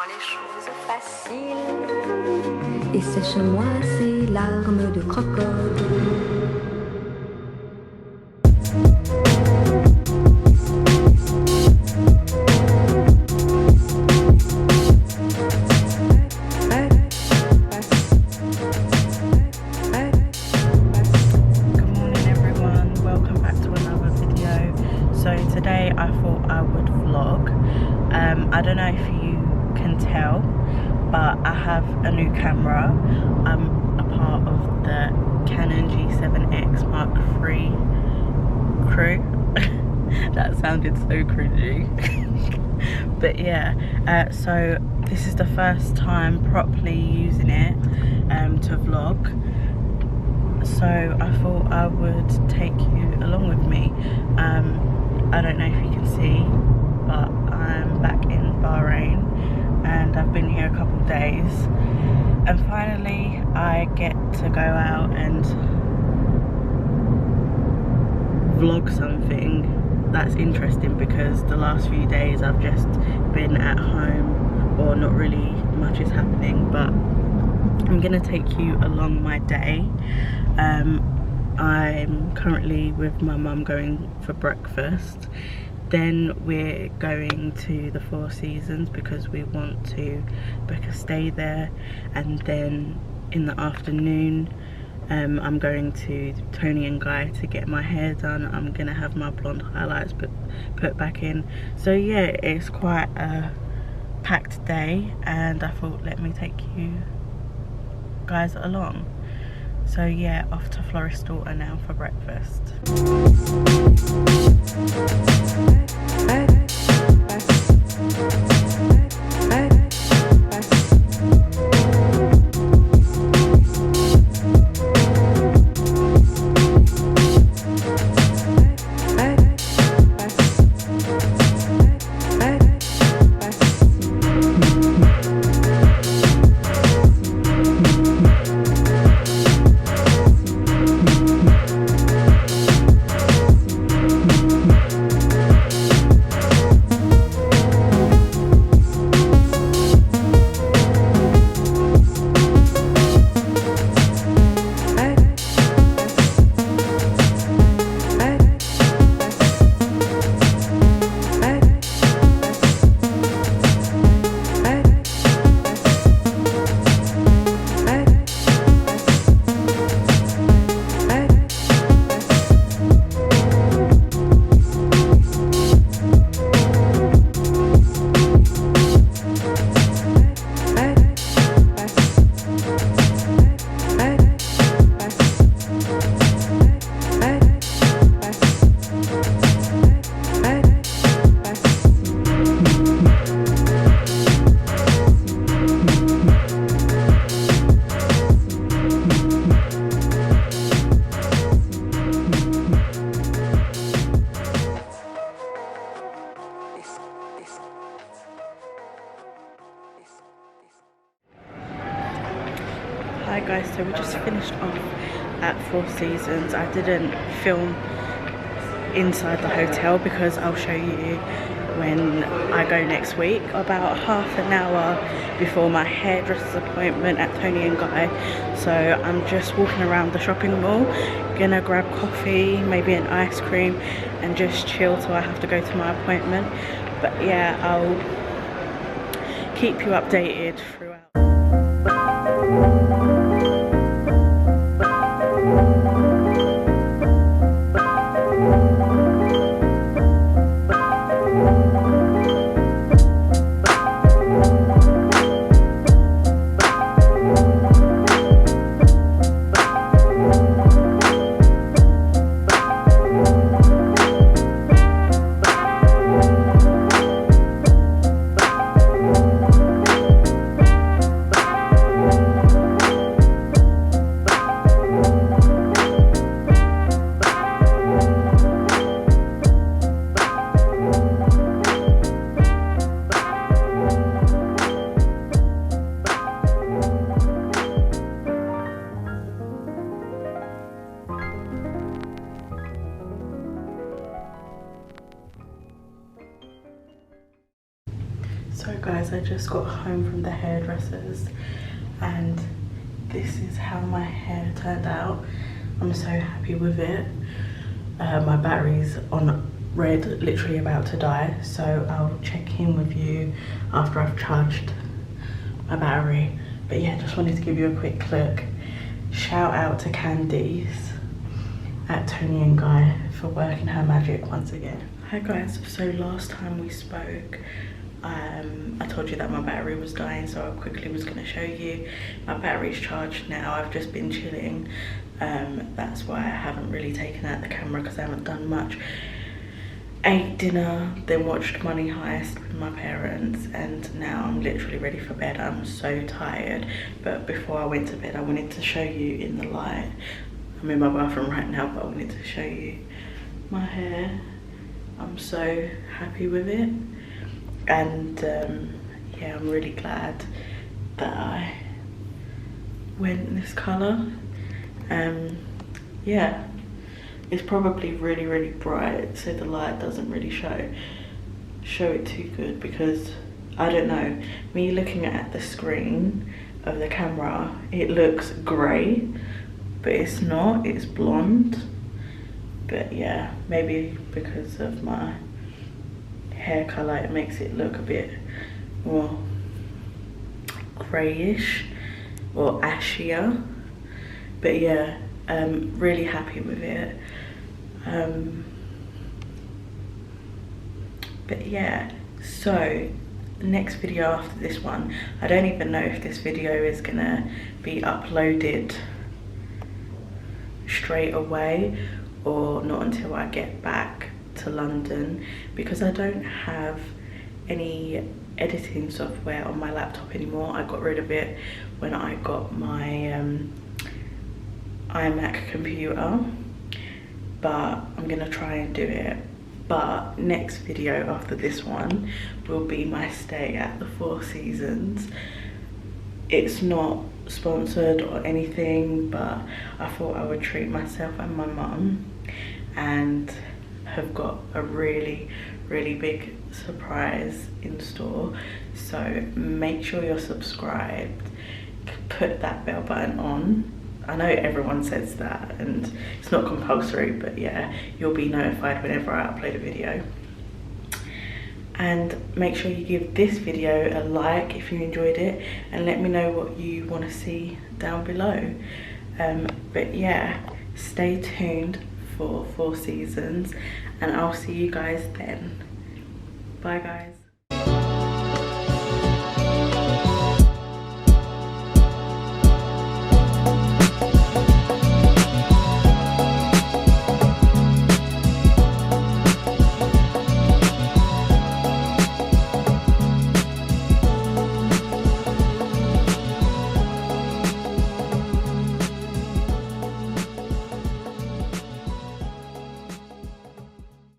rend les choses faciles. Et sèche-moi ces larmes de crocodile. Today I thought I would vlog. I don't know if you can tell, but I have a new camera. I'm a part of the Canon G7x Mark III crew. That sounded so cringy. But yeah, so this is the first time properly using it to vlog. So I thought I would take you along with me. I don't know if you can see, but I'm back in Bahrain and I've been here a couple of days, and finally I get to go out and vlog something that's interesting, because the last few days I've just been at home, or not really much is happening. But I'm gonna take you along my day. I'm currently with my mum going for breakfast. Then we're going to the Four Seasons because we want to book a stay there, and then in the afternoon I'm going to Tony and Guy to get my hair done. I'm gonna have my blonde highlights put back in. So yeah, it's quite a packed day, and I thought, let me take you guys along. So yeah, off to Florist Daughter now for breakfast. Hi guys, so we just finished off at Four Seasons. I didn't film inside the hotel because I'll show you when I go next week. About half an hour before my hairdresser's appointment at Tony and Guy. So I'm just walking around the shopping mall, gonna grab coffee, maybe an ice cream, and just chill till I have to go to my appointment. But yeah, I'll keep you updated throughout. So guys, I just got home from the hairdressers and this is how my hair turned out. I'm so happy with it. My battery's on red, literally about to die, so I'll check in with you after I've charged my battery. But yeah, just wanted to give you a quick look. Shout out to Candice at Tony and Guy for working her magic once again. Hi guys, so last time we spoke, I told you that my battery was dying, so I quickly was going to show you. My battery's charged now. I've just been chilling. That's why I haven't really taken out the camera, because I haven't done much. Ate dinner, then watched Money Heist with my parents, and now I'm literally ready for bed. I'm so tired, but before I went to bed I wanted to show you in the light. I'm in my bathroom right now, but I wanted to show you my hair. I'm so happy with it, and yeah, I'm really glad that I went this colour. Yeah, it's probably really bright, so the light doesn't really show it too good, because I don't know, me looking at the screen of the camera, it looks grey, but it's not, it's blonde. But yeah, maybe because of my hair colour it makes it look a bit more greyish or ashier. But yeah, really happy with it. But yeah, so next video after this one, I don't even know if this video is gonna be uploaded straight away or not until I get back to London, because I don't have any editing software on my laptop anymore. I got rid of it when I got my iMac computer, but I'm gonna try and do it. But next video after this one will be my stay at the Four Seasons. It's not sponsored or anything, but I thought I would treat myself and my mum, and have got a really big surprise in store. So make sure you're subscribed, put that bell button on. I know everyone says that and it's not compulsory, but yeah, you'll be notified whenever I upload a video. And make sure you give this video a like if you enjoyed it, and let me know what you want to see down below. But yeah, stay tuned for Four Seasons, and I'll see you guys then. Bye guys.